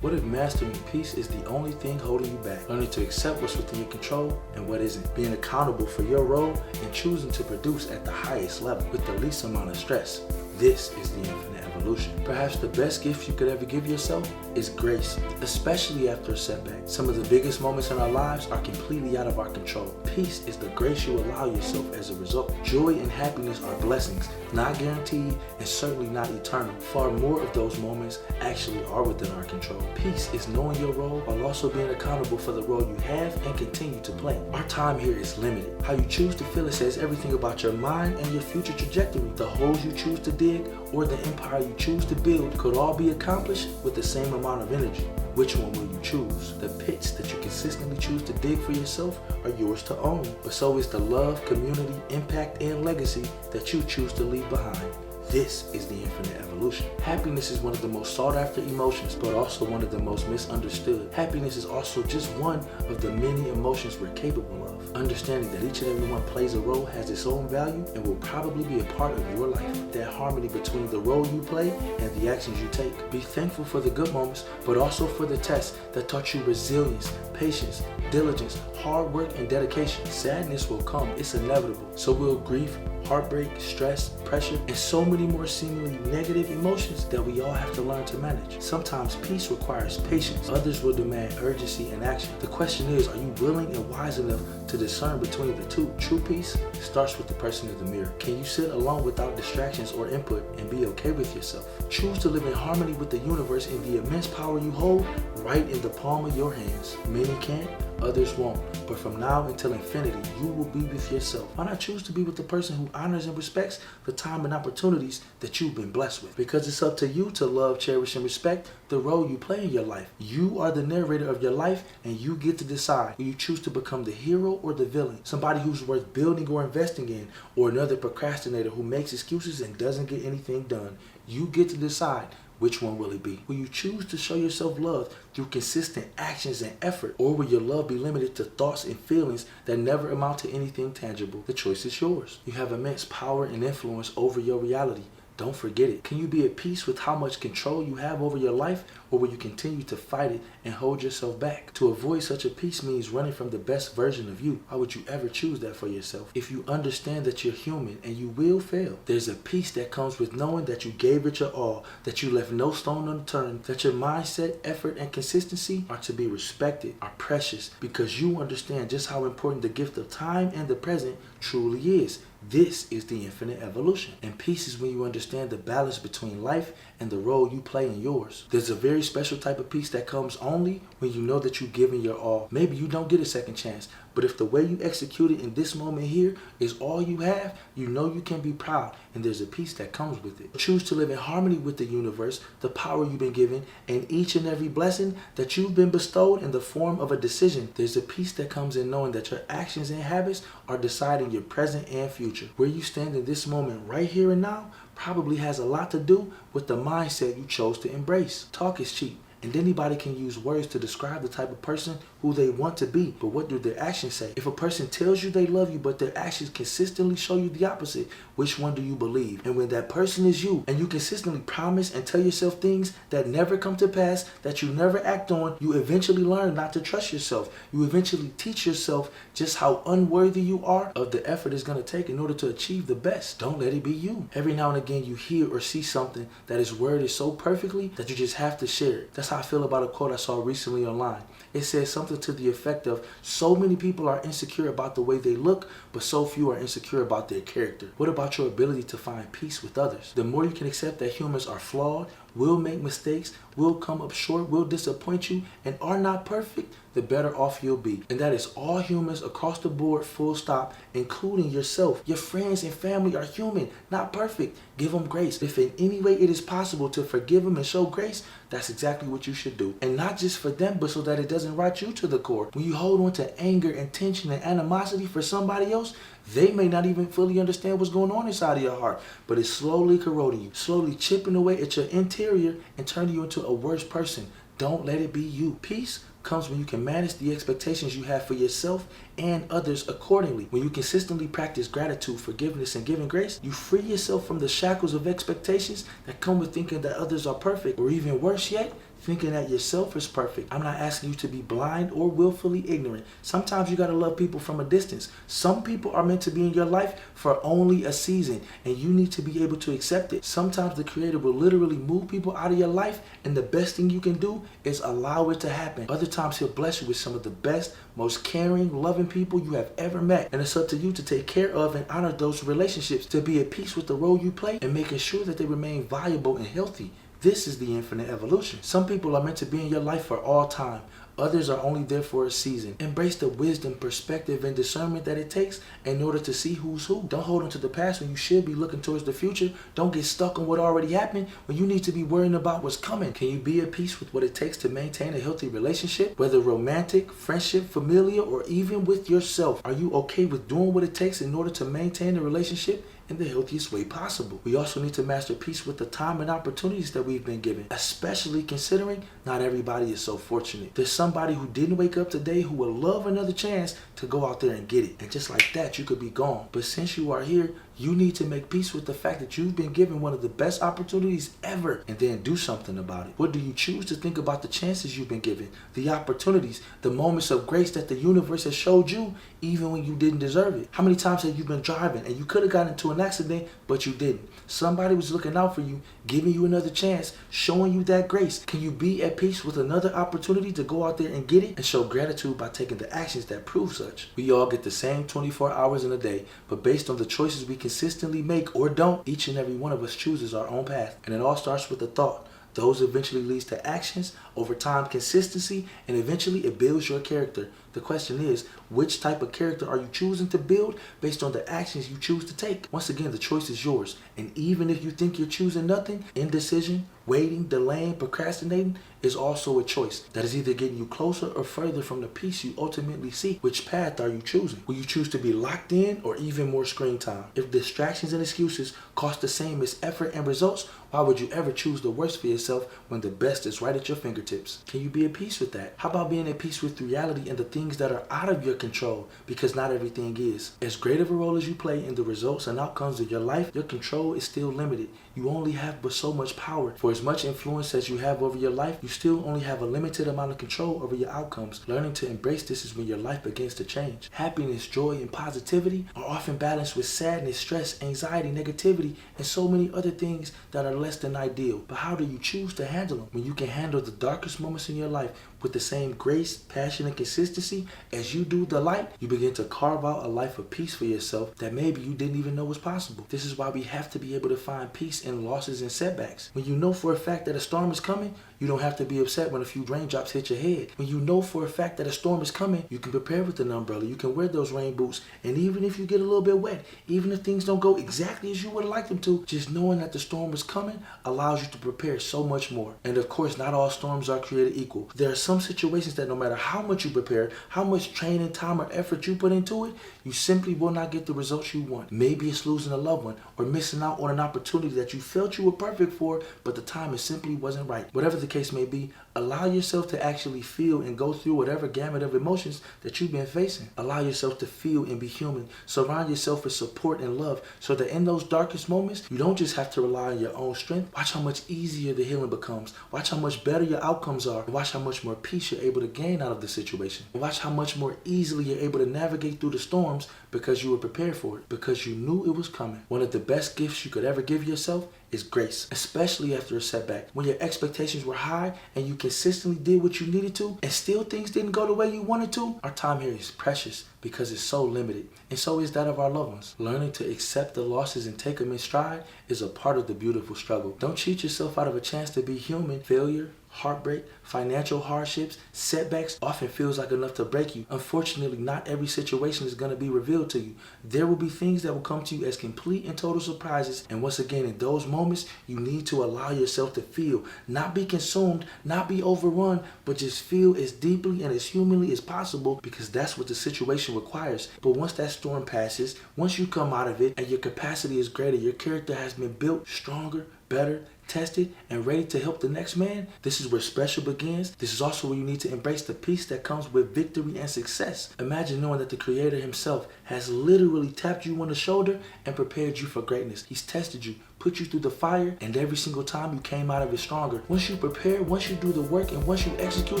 What if mastering peace is the only thing holding you back? Learning to accept what's within your control and what isn't. Being accountable for your role and choosing to produce at the highest level with the least amount of stress. This is the infinite evolution. Perhaps the best gift you could ever give yourself is grace, especially after a setback. Some of the biggest moments in our lives are completely out of our control. Peace is the grace you allow yourself as a result. Joy and happiness are blessings, not guaranteed and certainly not eternal. Far more of those moments actually are within our control. Peace is knowing your role while also being accountable for the role you have and continue to play. Our time here is limited. How you choose to feel it says everything about your mind and your future trajectory. The holes you choose to dig or the empire you choose to build could all be accomplished with the same amount of energy. Which one will you choose? The pits that you consistently choose to dig for yourself are yours to own, but so is the love, community, impact, and legacy that you choose to leave behind. This is the infinite evolution. Happiness is one of the most sought after emotions, but also one of the most misunderstood. Happiness is also just one of the many emotions we're capable of. Understanding that each and every one plays a role, has its own value, and will probably be a part of your life. That harmony between the role you play and the actions you take. Be thankful for the good moments, but also for the tests that taught you resilience, patience, diligence, hard work, and dedication. Sadness will come, it's inevitable. So will grief, heartbreak, stress, pressure, and so many more seemingly negative emotions that we all have to learn to manage. Sometimes peace requires patience. Others will demand urgency and action. The question is, are you willing and wise enough to discern between the two? True peace starts with the person in the mirror. Can you sit alone without distractions or input and be okay with yourself? Choose to live in harmony with the universe and the immense power you hold right in the palm of your hands. Many can't, others won't. But from now until infinity, you will be with yourself. Why not choose to be with the person who honors and respects the time and opportunities that you've been blessed with? Because it's up to you to love, cherish, and respect the role you play in your life. You are the narrator of your life, and you get to decide will you choose to become the hero or the villain, somebody who's worth building or investing in, or another procrastinator who makes excuses and doesn't get anything done. You get to decide. Which one will it be? Will you choose to show yourself love through consistent actions and effort? Or will your love be limited to thoughts and feelings that never amount to anything tangible? The choice is yours. You have immense power and influence over your reality. Don't forget it. Can you be at peace with how much control you have over your life, or will you continue to fight it and hold yourself back? To avoid such a peace means running from the best version of you. Why would you ever choose that for yourself? If you understand that you're human and you will fail, there's a peace that comes with knowing that you gave it your all, that you left no stone unturned, that your mindset, effort, and consistency are to be respected, are precious, because you understand just how important the gift of time and the present truly is. This is the infinite evolution. And peace is when you understand the balance between life and the role you play in yours. There's a very special type of peace that comes only when you know that you've given your all. Maybe you don't get a second chance, but if the way you execute it in this moment here is all you have, you know you can be proud, and there's a peace that comes with it. Choose to live in harmony with the universe, the power you've been given, and each and every blessing that you've been bestowed in the form of a decision. There's a peace that comes in knowing that your actions and habits are deciding your present and future. Where you stand in this moment right here and now probably has a lot to do with the mindset you chose to embrace. Talk is cheap, and anybody can use words to describe the type of person who they want to be, but what do their actions say? If a person tells you they love you, but their actions consistently show you the opposite, which one do you believe? And when that person is you, and you consistently promise and tell yourself things that never come to pass, that you never act on, you eventually learn not to trust yourself. You eventually teach yourself just how unworthy you are of the effort it's going to take in order to achieve the best. Don't let it be you. Every now and again you hear or see something that is worded so perfectly that you just have to share it. That's how I feel about a quote I saw recently online. It says something to the effect of, so many people are insecure about the way they look, but so few are insecure about their character. What about your ability to find peace with others? The more you can accept that humans are flawed, will make mistakes, will come up short, will disappoint you, and are not perfect, the better off you'll be. And that is all humans across the board, full stop, including yourself. Your friends and family are human, not perfect. Give them grace. If in any way it is possible to forgive them and show grace, that's exactly what you should do. And not just for them, but so that it doesn't rot you to the core. When you hold on to anger and tension and animosity for somebody else, they may not even fully understand what's going on inside of your heart, but it's slowly corroding you, slowly chipping away at your interior and turning you into a worse person. Don't let it be you. Peace comes when you can manage the expectations you have for yourself and others accordingly. When you consistently practice gratitude, forgiveness, and giving grace, you free yourself from the shackles of expectations that come with thinking that others are perfect, or even worse yet, thinking that yourself is perfect. I'm not asking you to be blind or willfully ignorant. Sometimes you gotta love people from a distance. Some people are meant to be in your life for only a season, and you need to be able to accept it. Sometimes the Creator will literally move people out of your life, and the best thing you can do is allow it to happen. Other times He'll bless you with some of the best, most caring, loving people you have ever met, and it's up to you to take care of and honor those relationships, to be at peace with the role you play and making sure that they remain viable and healthy. This is the infinite evolution. Some people are meant to be in your life for all time. Others are only there for a season. Embrace the wisdom, perspective, and discernment that it takes in order to see who's who. Don't hold on to the past when you should be looking towards the future. Don't get stuck on what already happened when you need to be worrying about what's coming. Can you be at peace with what it takes to maintain a healthy relationship? Whether romantic, friendship, familial, or even with yourself. Are you okay with doing what it takes in order to maintain a relationship in the healthiest way possible? We also need to master peace with the time and opportunities that we've been given, especially considering not everybody is so fortunate. There's somebody who didn't wake up today who would love another chance to go out there and get it. And just like that, you could be gone. But since you are here, you need to make peace with the fact that you've been given one of the best opportunities ever, and then do something about it. What do you choose to think about the chances you've been given, the opportunities, the moments of grace that the universe has showed you even when you didn't deserve it? How many times have you been driving and you could have gotten into an accident, but you didn't? Somebody was looking out for you, giving you another chance, showing you that grace. Can you be at peace with another opportunity to go out there and get it and show gratitude by taking the actions that prove such? We all get the same 24 hours in a day, but based on the choices we consistently make or don't, each and every one of us chooses our own path. And it all starts with a thought. Those eventually leads to actions, over time consistency, and eventually it builds your character. The question is, which type of character are you choosing to build based on the actions you choose to take? Once again, the choice is yours. And even if you think you're choosing nothing, indecision, waiting, delaying, procrastinating is also a choice that is either getting you closer or further from the peace you ultimately seek. Which path are you choosing? Will you choose to be locked in or even more screen time? If distractions and excuses cost the same as effort and results, why would you ever choose the worst for yourself when the best is right at your fingertips? Can you be at peace with that? How about being at peace with reality and the things that are out of your control? Because not everything is. As great of a role as you play in the results and outcomes of your life, your control is still limited. You only have but so much power. For as much influence as you have over your life, you still only have a limited amount of control over your outcomes. Learning to embrace this is when your life begins to change. Happiness, joy, and positivity are often balanced with sadness, stress, anxiety, negativity, and so many other things that are less than ideal. But how do you choose to handle them? When you can handle the darkest moments in your life with the same grace, passion, and consistency as you do the light, you begin to carve out a life of peace for yourself that maybe you didn't even know was possible. This is why we have to be able to find peace in losses and setbacks. When you know for a fact that a storm is coming, you don't have to be upset when a few raindrops hit your head. When you know for a fact that a storm is coming, you can prepare with an umbrella, you can wear those rain boots, and even if you get a little bit wet, even if things don't go exactly as you would like them to, just knowing that the storm is coming allows you to prepare so much more. And of course, not all storms are created equal. There are some situations that no matter how much you prepare, how much training, time, or effort you put into it, you simply will not get the results you want. Maybe it's losing a loved one or missing out on an opportunity that you felt you were perfect for, but the timing simply wasn't right. Whatever the case may be, allow yourself to actually feel and go through whatever gamut of emotions that you've been facing. Allow yourself to feel and be human. Surround yourself with support and love so that in those darkest moments, you don't just have to rely on your own strength. Watch how much easier the healing becomes. Watch how much better your outcomes are. Watch how much more peace you're able to gain out of the situation. Watch how much more easily you're able to navigate through the storms because you were prepared for it, because you knew it was coming. One of the best gifts you could ever give yourself is grace, especially after a setback. When your expectations were high and you consistently did what you needed to and still things didn't go the way you wanted to, our time here is precious because it's so limited, and so is that of our loved ones. Learning to accept the losses and take them in stride is a part of the beautiful struggle. Don't cheat yourself out of a chance to be human. Failure, heartbreak, financial hardships, setbacks often feels like enough to break you. Unfortunately, not every situation is going to be revealed to you. There will be things that will come to you as complete and total surprises, and once again, in those moments, you need to allow yourself to feel, not be consumed, not be overrun, but just feel as deeply and as humanly as possible, because that's what the situation requires. But once that storm passes, once you come out of it and your capacity is greater, your character has been built stronger, better, tested, and ready to help the next man, this is where special begins. This is also where you need to embrace the peace that comes with victory and success. Imagine knowing that the Creator himself has literally tapped you on the shoulder and prepared you for greatness. He's tested you, put you through the fire, and every single time you came out of it stronger. Once you prepare, once you do the work, and once you execute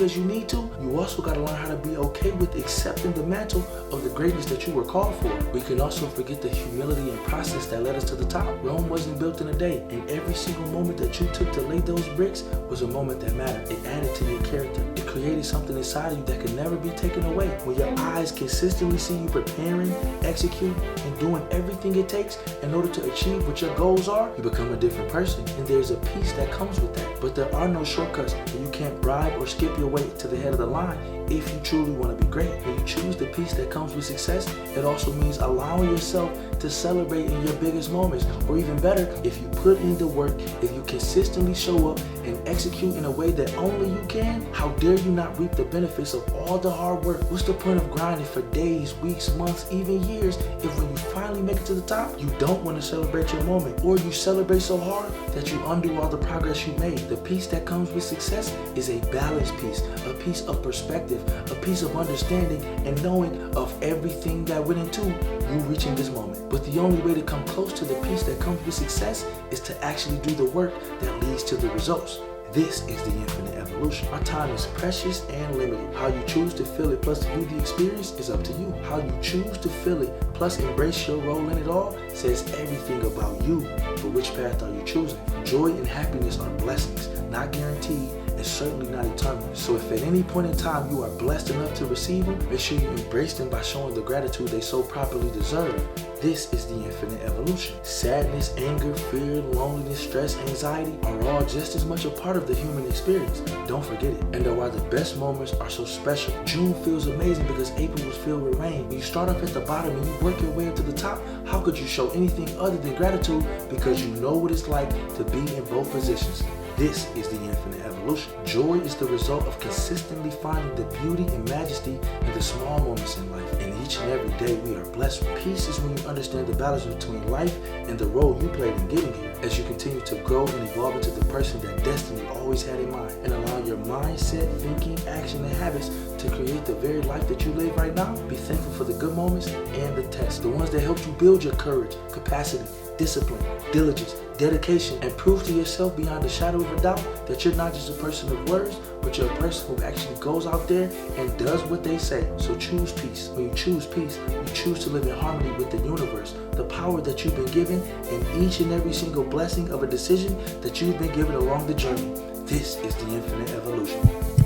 as you need to, you also got to learn how to be okay with accepting the mantle of the greatness that you were called for. We can also forget the humility and process that led us to the top. Rome wasn't built in a day, and every single moment that you took to lay those bricks was a moment that mattered. It added to your character. It created something inside of you that could never be taken away. When your eyes consistently see you preparing, executing, and doing everything it takes in order to achieve what your goals are, you become a different person, and there's a peace that comes with that. But there are no shortcuts, and you can't bribe or skip your way to the head of the line if you truly want to be great. When you choose the peace that comes with success, it also means allowing yourself to celebrate in your biggest moments, or even better, if you put in the work, if you consistently show up and execute in a way that only you can, how dare you not reap the benefits of all the hard work? What's the point of grinding for days, weeks, months, even years, if when you finally make it to the top, you don't want to celebrate your moment, or you celebrate so hard that you undo all the progress you made? The peace that comes with success is a balanced peace, a piece of perspective, a piece of understanding and knowing of everything that went into you reaching this moment. But the only way to come close to the peace that comes with success is to actually do the work that leads to the results. This is the infinite evolution. Our time is precious and limited. How you choose to feel it plus view the experience is up to you. How you choose to feel it plus embrace your role in it all says everything about you. But which path are you choosing? Joy and happiness are blessings, not guaranteed, and certainly not eternal. So if at any point in time you are blessed enough to receive them, make sure you embrace them by showing the gratitude they so properly deserve. This is the infinite evolution. Sadness, anger, fear, loneliness, stress, anxiety are all just as much a part of the human experience. Don't forget it. And why the best moments are so special. June feels amazing because April was filled with rain. When you start off at the bottom and you work your way up to the top, how could you show anything other than gratitude? Because you know what it's like to be in both positions. This is the infinite evolution. Joy is the result of consistently finding the beauty and majesty in the small moments in life. And each and every day we are blessed. Peace is when you understand the balance between life and the role you played in getting here. As you continue to grow and evolve into the person that destiny always had in mind, and allow your mindset, thinking, action, and habits to create the very life that you live right now, be thankful for the good moments and the tests, the ones that helped you build your courage, capacity, discipline, diligence, dedication, and prove to yourself beyond a shadow of a doubt that you're not just a person of words, but you're a person who actually goes out there and does what they say. So choose peace. When you choose peace, you choose to live in harmony with the universe, the power that you've been given, and each and every single blessing of a decision that you've been given along the journey. This is the infinite evolution.